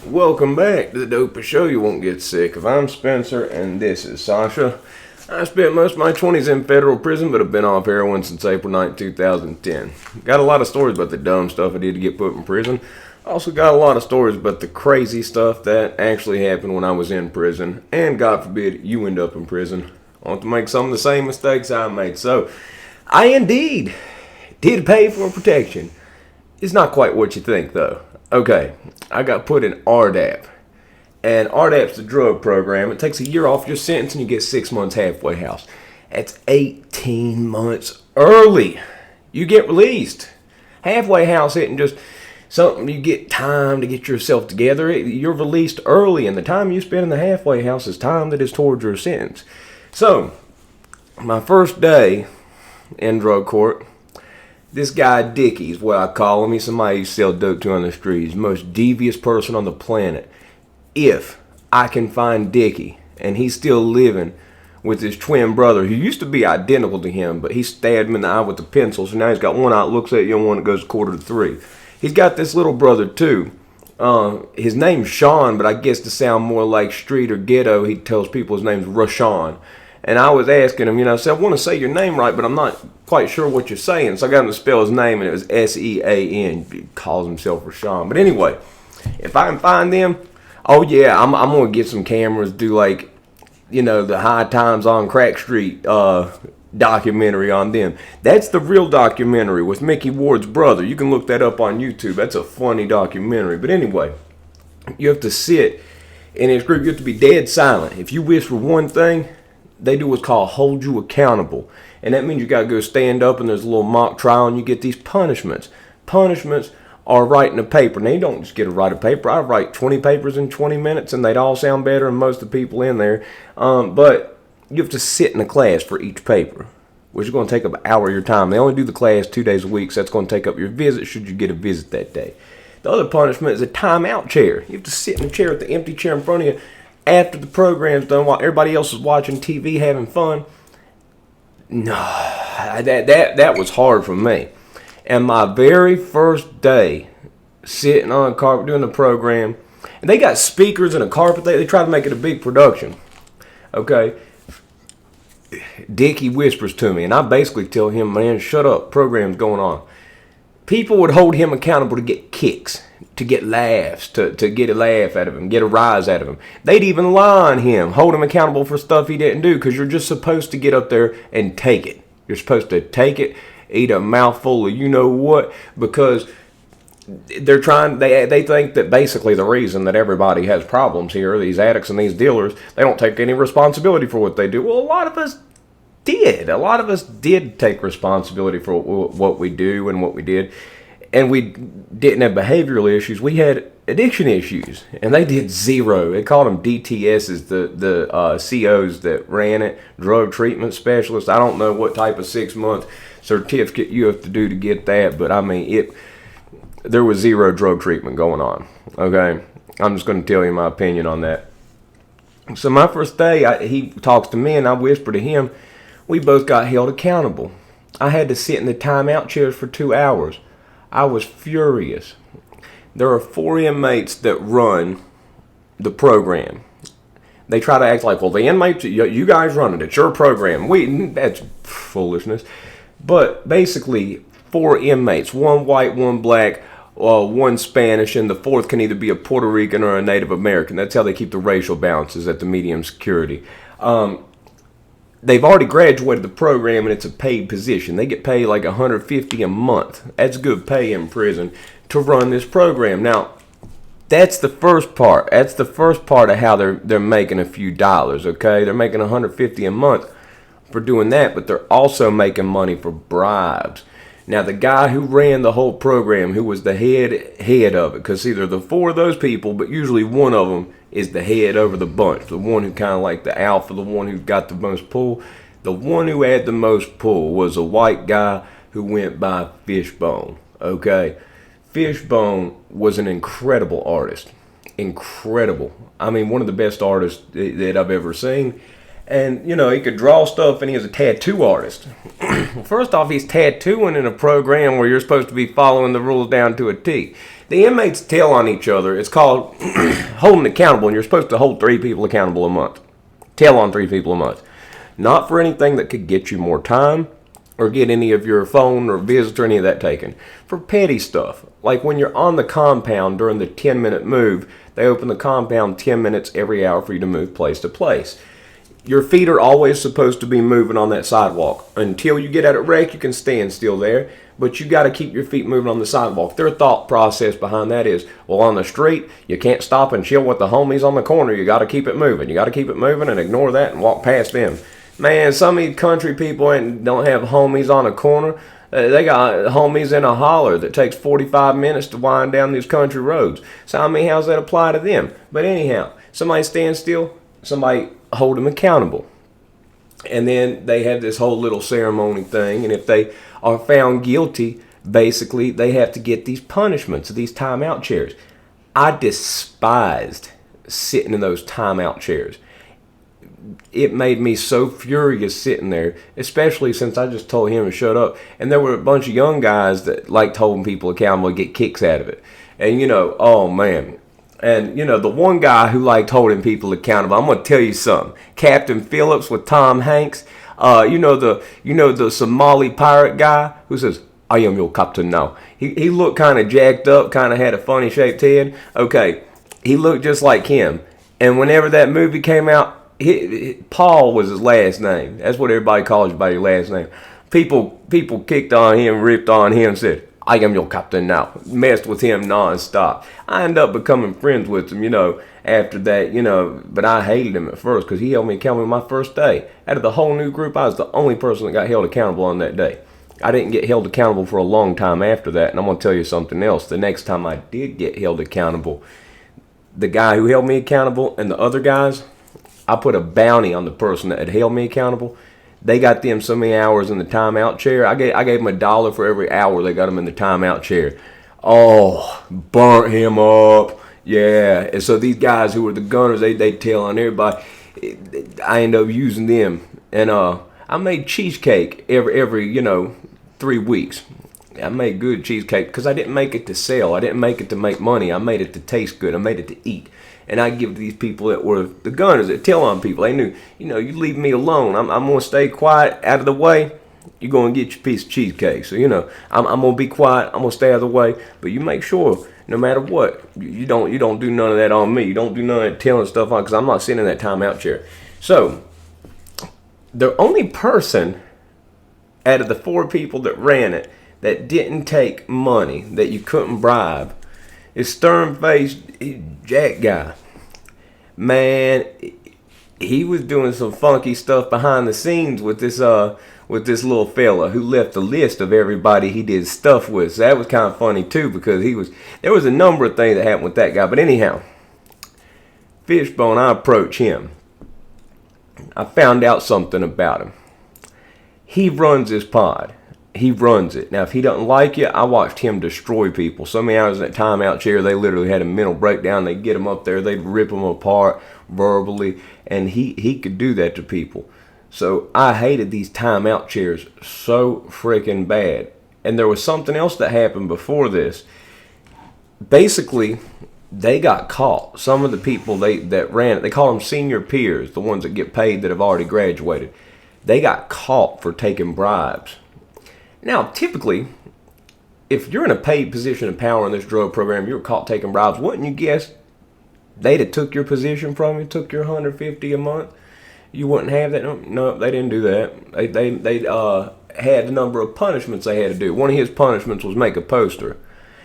Welcome back to the Dopesick Show. You won't get sick of. I'm Spencer, and this is Sasha. I spent most of my 20s in federal prison, but have been off heroin since April 9, 2010. Got a lot of stories about the dumb stuff I did to get put in prison. Also got a lot of stories about the crazy stuff that actually happened when I was in prison. And God forbid you end up in prison. I want to make some of the same mistakes I made. So, I indeed did pay for protection. It's not quite what you think, though. Okay, I got put in RDAP. And RDAP's the drug program. It takes a year off your sentence and you get 6 months halfway house. That's 18 months early. You get released. Halfway house isn't just something you get time to get yourself together. You're released early, and the time you spend in the halfway house is time that is towards your sentence. So, my first day in drug court, this guy Dickie is what I call him. He's somebody you sell dope to on the street. He's the most devious person on the planet. If I can find Dickie, and he's still living with his twin brother, who used to be identical to him, but he stabbed him in the eye with a pencil, so now he's got one eye that looks at you and one that goes 2:45. He's got this little brother too. His name's Sean, but I guess to sound more like street or ghetto, he tells people his name's Rashawn. And I was asking him, I said, I want to say your name right, but I'm not quite sure what you're saying. So I got him to spell his name, and it was S-E-A-N. He calls himself Rashawn. But anyway, if I can find them, oh yeah, I'm going to get some cameras, do like, the High Times on Crack Street documentary on them. That's the real documentary with Mickey Ward's brother. You can look that up on YouTube. That's a funny documentary. But anyway, you have to sit in this group. You have to be dead silent. If you whisper one thing, they do what's called hold you accountable. And that means you got to go stand up, and there's a little mock trial, and you get these punishments. Punishments are writing a paper. Now, you don't just get to write a paper. I write 20 papers in 20 minutes, and they'd all sound better than most of the people in there. But you have to sit in a class for each paper, which is going to take up an hour of your time. They only do the class 2 days a week, so that's going to take up your visit should you get a visit that day. The other punishment is a timeout chair. You have to sit in a chair with the empty chair in front of you after the program's done while everybody else is watching TV having fun. No, that was hard for me. And my very first day sitting on a carpet doing the program, and they got speakers and a carpet. They try to make it a big production. Okay. Dickie whispers to me, and I basically tell him, man, shut up, program's going on. People would hold him accountable to get kicks, to get laughs, to get a laugh out of him, get a rise out of him. They'd even lie on him, hold him accountable for stuff he didn't do, because you're just supposed to get up there and take it. You're supposed to take it, eat a mouthful of you-know-what, because they're trying. They think that basically the reason that everybody has problems here, these addicts and these dealers, they don't take any responsibility for what they do. Well, a lot of us did. A lot of us did take responsibility for what we do and what we did. And we didn't have behavioral issues. We had addiction issues. And they did zero. They called them DTSs, the COs that ran it, drug treatment specialists. I don't know what type of 6-month certificate you have to do to get that. But, I mean, there was zero drug treatment going on. Okay? I'm just going to tell you my opinion on that. So my first day, he talks to me and I whisper to him. We both got held accountable. I had to sit in the timeout chairs for 2 hours. I was furious. There are 4 inmates that run the program. They try to act like, well, the inmates, you guys run it. It's your program. That's foolishness. But basically, 4 inmates, 1 white, 1 black, 1 Spanish, and the 4th can either be a Puerto Rican or a Native American. That's how they keep the racial balances at the medium security. They've already graduated the program, and it's a paid position. They get paid like $150 a month. That's good pay in prison to run this program. Now, that's the first part. That's the first part of how they're making a few dollars, okay? They're making $150 a month for doing that, but they're also making money for bribes. Now, the guy who ran the whole program, who was the head of it, because either the 4 of those people, but usually one of them is the head over the bunch, the one who kind of like the alpha, the one who got the most pull. The one who had the most pull was a white guy who went by Fishbone, okay? Fishbone was an incredible artist. Incredible. I mean, one of the best artists that I've ever seen. And, he could draw stuff, and he was a tattoo artist. First off, he's tattooing in a program where you're supposed to be following the rules down to a T. The inmates tell on each other. It's called holding accountable, and you're supposed to hold 3 people accountable a month. Tell on 3 people a month. Not for anything that could get you more time or get any of your phone or visits or any of that taken. For petty stuff, like when you're on the compound during the 10-minute move, they open the compound 10 minutes every hour for you to move place to place. Your feet are always supposed to be moving on that sidewalk. Until you get out of wreck, you can stand still there, but you got to keep your feet moving on the sidewalk. Their thought process behind that is, well, on the street, you can't stop and chill with the homies on the corner. You got to keep it moving. You got to keep it moving and ignore that and walk past them. Man, some of these country people don't have homies on a corner. They got homies in a holler that takes 45 minutes to wind down these country roads. So, I mean, how's that apply to them? But anyhow, somebody stand still, somebody hold them accountable. And then they have this whole little ceremony thing, and if they are found guilty, basically they have to get these punishments, these timeout chairs. I despised sitting in those timeout chairs. It made me so furious sitting there, especially since I just told him to shut up. And there were a bunch of young guys that liked holding people accountable and get kicks out of it. And, oh, man. And, the one guy who liked holding people accountable, I'm going to tell you something. Captain Phillips with Tom Hanks. The Somali pirate guy who says, I am your captain now. He looked kind of jacked up, kind of had a funny shaped head. Okay, he looked just like him. And whenever that movie came out, Paul was his last name. That's what everybody calls you by your last name. People kicked on him, ripped on him, said, I am your captain now. Messed with him nonstop. I ended up becoming friends with him, after that, but I hated him at first because he held me accountable my first day. Out of the whole new group, I was the only person that got held accountable on that day. I didn't get held accountable for a long time after that, and I'm going to tell you something else. The next time I did get held accountable, the guy who held me accountable and the other guys, I put a bounty on the person that had held me accountable. They got them so many hours in the timeout chair. I gave them $1 for every hour they got them in the timeout chair. Oh, burnt him up. Yeah. And so these guys who were the gunners, they tell on everybody. I end up using them. And I made cheesecake every 3 weeks. I made good cheesecake because I didn't make it to sell. I didn't make it to make money. I made it to taste good. I made it to eat. And I give to these people that were the gunners that tell on people. They knew, you leave me alone. I'm going to stay quiet, out of the way. You're going to get your piece of cheesecake. So, I'm going to be quiet. I'm going to stay out of the way. But you make sure, no matter what, you don't do none of that on me. You don't do none of that telling stuff on, because I'm not sitting in that timeout chair. So, the only person out of the 4 people that ran it that didn't take money, that you couldn't bribe, is stern-faced Jack guy. Man, he was doing some funky stuff behind the scenes with this little fella who left a list of everybody he did stuff with. So that was kind of funny too, because there was a number of things that happened with that guy. But anyhow, Fishbone, I approached him. I found out something about him. He runs his pod. He runs it. Now, if he doesn't like you, I watched him destroy people. So many hours in that timeout chair, they literally had a mental breakdown. They'd get him up there. They'd rip him apart verbally. And he could do that to people. So I hated these timeout chairs so freaking bad. And there was something else that happened before this. Basically, they got caught. Some of the people that ran it, they call them senior peers, the ones that get paid that have already graduated. They got caught for taking bribes. Now, typically, if you're in a paid position of power in this drug program, you were caught taking bribes, wouldn't you guess they'd have took your position from you, took your $150 a month? You wouldn't have that? No, they didn't do that. They had the number of punishments they had to do. One of his punishments was make a poster.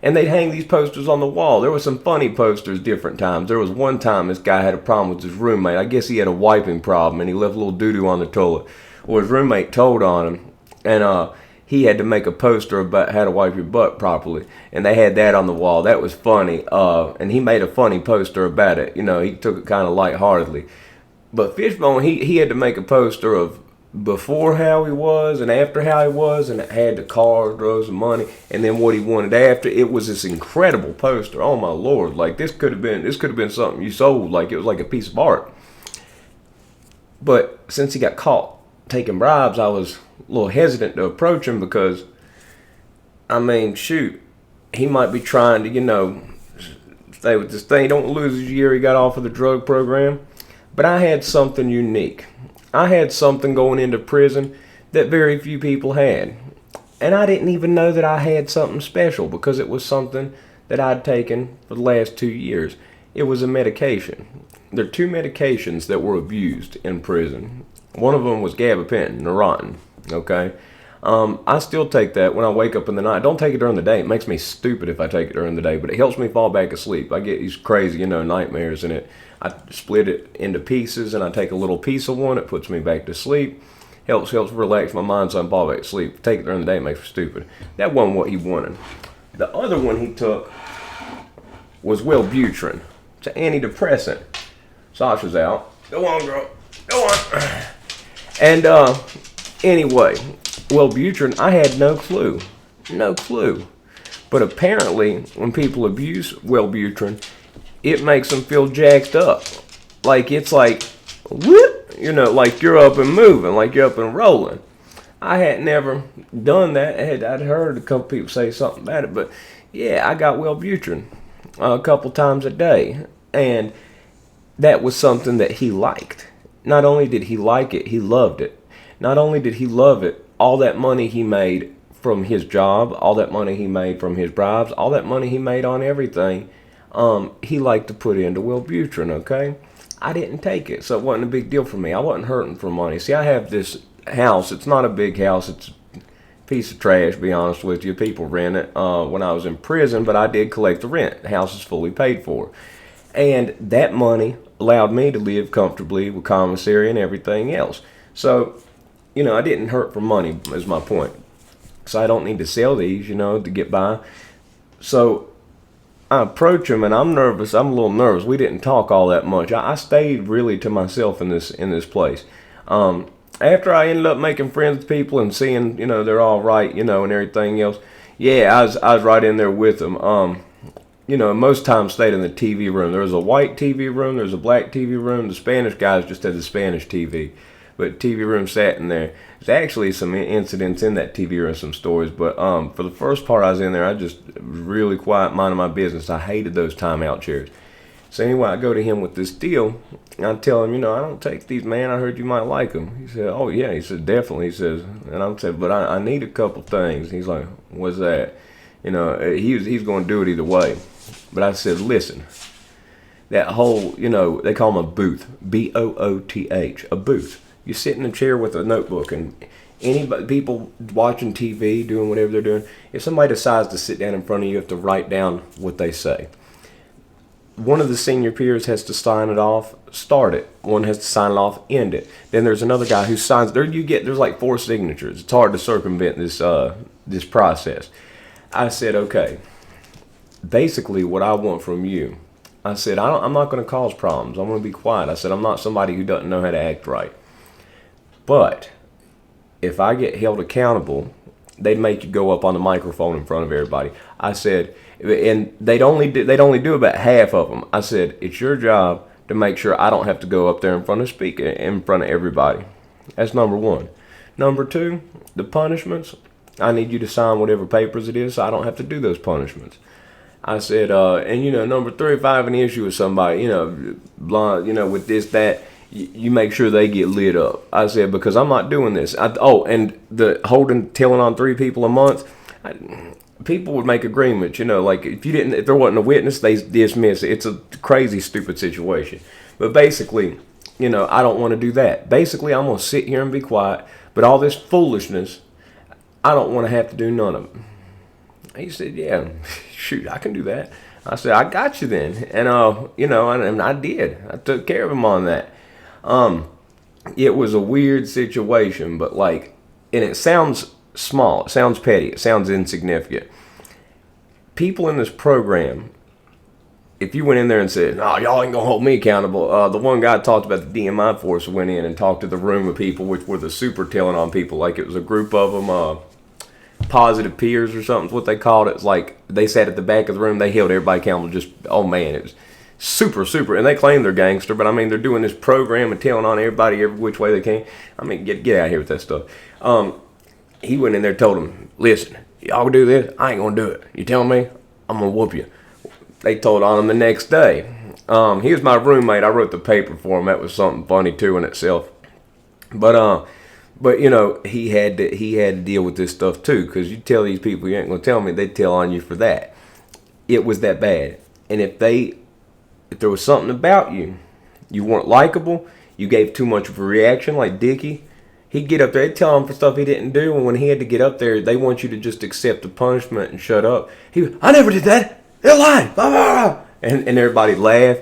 And they'd hang these posters on the wall. There were some funny posters different times. There was one time this guy had a problem with his roommate. I guess he had a wiping problem, and he left a little doo-doo on the toilet. Well, his roommate told on him, and he had to make a poster about how to wipe your butt properly. And they had that on the wall. That was funny. And he made a funny poster about it. He took it kind of lightheartedly. But Fishbone, he had to make a poster of before how he was and after how he was, and it had the cars, drugs, and money, and then what he wanted after. It was this incredible poster. Oh my Lord! Like this could have been something you sold. Like it was like a piece of art. But since he got caught taking bribes, I was a little hesitant to approach him because, I mean, shoot, he might be trying to, stay with this thing. Don't lose his year he got off of the drug program. But I had something unique. I had something going into prison that very few people had. And I didn't even know that I had something special because it was something that I'd taken for the last 2 years. It was a medication. There are 2 medications that were abused in prison. One of them was gabapentin, Neurontin, okay? I still take that when I wake up in the night. I don't take it during the day. It makes me stupid if I take it during the day, but it helps me fall back asleep. I get these crazy, nightmares in it. I split it into pieces, and I take a little piece of one. It puts me back to sleep. Helps relax my mind so I fall back to sleep. Take it during the day, it makes me stupid. That wasn't what he wanted. The other one he took was Wellbutrin. It's an antidepressant. Sasha's out. Go on, girl. Go on. And anyway, Wellbutrin, I had no clue. No clue. But apparently, when people abuse Wellbutrin, it makes them feel jacked up. Like, it's like, whoop, like you're up and moving, like you're up and rolling. I had never done that. I'd heard a couple people say something about it, but yeah, I got Wellbutrin a couple times a day. And that was something that he liked. Not only did he like it, he loved it. Not only did he love it, all that money he made from his job, all that money he made from his bribes, all that money he made on everything, he liked to put into Wellbutrin, okay? I didn't take it, so it wasn't a big deal for me. I wasn't hurting for money. See, I have this house. It's not a big house. It's a piece of trash, to be honest with you. People rent it when I was in prison, but I did collect the rent. The house is fully paid for. And that money allowed me to live comfortably with commissary and everything else. So, I didn't hurt for money, is my point. So I don't need to sell these, to get by. So I approach him, and I'm nervous. I'm a little nervous. We didn't talk all that much. I stayed really to myself in this place. After I ended up making friends with people and seeing, they're all right, and everything else. Yeah, I was right in there with them. Most times stayed in the TV room. There was a white TV room. There was a black TV room. The Spanish guys just had the Spanish TV. But TV room sat in there. There's actually some incidents in that TV room, some stories. But for the first part I was in there, I just was really quiet, minding my business. I hated those timeout chairs. So anyway, I go to him with this deal. And I tell him, I don't take these, man. I heard you might like them. He said, oh, yeah. He said, definitely. He says, and I said, but I need a couple things. He's like, what's that? He's going to do it either way. But I said, listen, that whole, they call them a booth. B-O-O-T-H, a booth. You sit in a chair with a notebook, and people watching TV, doing whatever they're doing, if somebody decides to sit down in front of you, you have to write down what they say. One of the senior peers has to sign it off, start it. One has to sign it off, end it. Then there's another guy who signs. There's like 4 signatures. It's hard to circumvent this process. I said, okay, basically what I want from you, I said, I'm not going to cause problems. I'm going to be quiet. I said, I'm not somebody who doesn't know how to act right. But if I get held accountable, they'd make you go up on the microphone in front of everybody. I said, and they'd only do about half of them. I said, it's your job to make sure I don't have to go up there in front of everybody. That's number 1. Number 2, the punishments. I need you to sign whatever papers it is, so I don't have to do those punishments. I said, number 3, if I have an issue with somebody, blonde, with this, that, you make sure they get lit up. I said, because I'm not doing this. And the telling on 3 people a month, people would make agreements, like if there wasn't a witness, they dismiss it. It's a crazy, stupid situation. But basically, I don't want to do that. Basically, I'm going to sit here and be quiet. But all this foolishness, I don't want to have to do none of it. He said, yeah, shoot, I can do that. I said, I got you then. And, and I did. I took care of him on that. It was a weird situation, but and it sounds small, it sounds petty, it sounds insignificant. People in this program, if you went in there and said, "No, y'all ain't gonna hold me accountable," the one guy talked about the DMI force went in and talked to the room of people, which were the super telling on people, like it was a group of them, positive peers or something, what they called it. It's like they sat at the back of the room, they held everybody accountable. Just, oh man, it was super, and they claim they're gangster, but I mean, they're doing this program and telling on everybody every which way they can. I mean, get out of here with that stuff. He went in there and told them, listen, y'all do this, I ain't gonna do it. You tell me, I'm gonna whoop you. They told on him the next day. He was my roommate. I wrote the paper for him. That was something funny too in itself. But you know, he had to deal with this stuff too, because you tell these people you ain't gonna tell me, they tell on you for that. It was that bad. And if there was something about you, you weren't likable, you gave too much of a reaction, like Dickie, he'd get up there, they'd tell him for stuff he didn't do, and when he had to get up there, they want you to just accept the punishment and shut up. He was, I never did that. They're lying. Blah, blah, blah. And everybody'd laugh,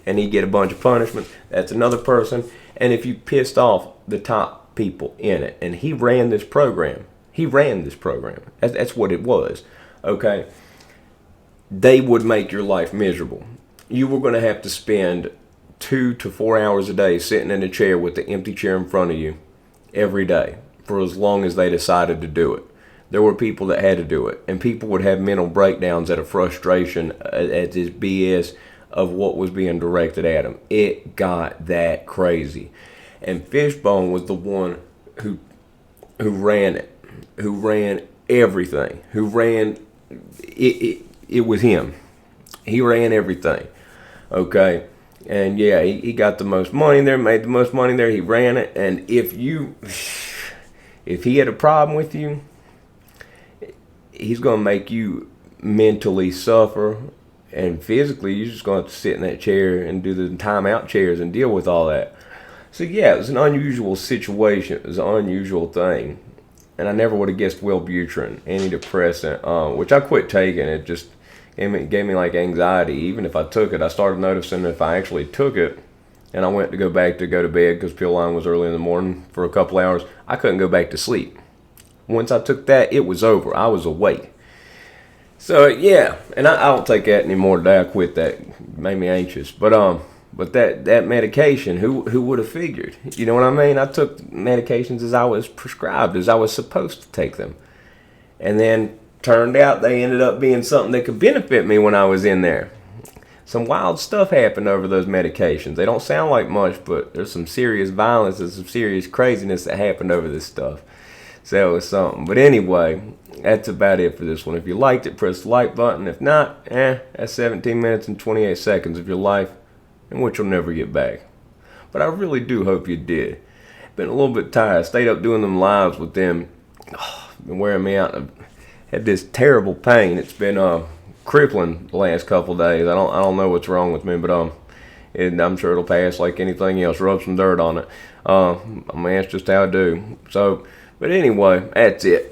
and he'd get a bunch of punishments. That's another person. And if you pissed off the top people in it, and he ran this program. That's what it was. Okay? They would make your life miserable. You were going to have to spend 2 to 4 hours a day sitting in a chair with the empty chair in front of you every day for as long as they decided to do it. There were people that had to do it, and people would have mental breakdowns out of frustration at this BS of what was being directed at them. It got that crazy. And Fishbone was the one who ran it, who ran everything, who ran it. It was him. He ran everything. Okay. And yeah, he got the most money there, made the most money there. He ran it. And if he had a problem with you, he's going to make you mentally suffer, and physically you're just going to have to sit in that chair and do the timeout chairs and deal with all that. So yeah, it was an unusual situation. It was an unusual thing. And I never would have guessed Wellbutrin, antidepressant, which I quit taking. It just gave me like anxiety. Even if I took it, I started noticing if I actually took it and I went to go to bed because pill line was early in the morning for a couple hours, I couldn't go back to sleep. Once I took that, it was over. I was awake. So yeah, and I don't take that anymore today. I quit that. It made me anxious. But that medication, who would have figured? You know what I mean? I took medications as I was prescribed, as I was supposed to take them. And then turned out they ended up being something that could benefit me when I was in there. Some wild stuff happened over those medications. They don't sound like much, but there's some serious violence and some serious craziness that happened over this stuff. So it was something. But anyway, that's about it for this one. If you liked it, press the like button. If not, that's 17 minutes and 28 seconds of your life, and which you'll never get back. But I really do hope you did. Been a little bit tired. Stayed up doing them lives with them. Been wearing me out. I've had this terrible pain. It's been crippling the last couple days. I don't know what's wrong with me, but I'm sure it'll pass like anything else. Rub some dirt on it. I mean, that's just how I do. So, but anyway, that's it.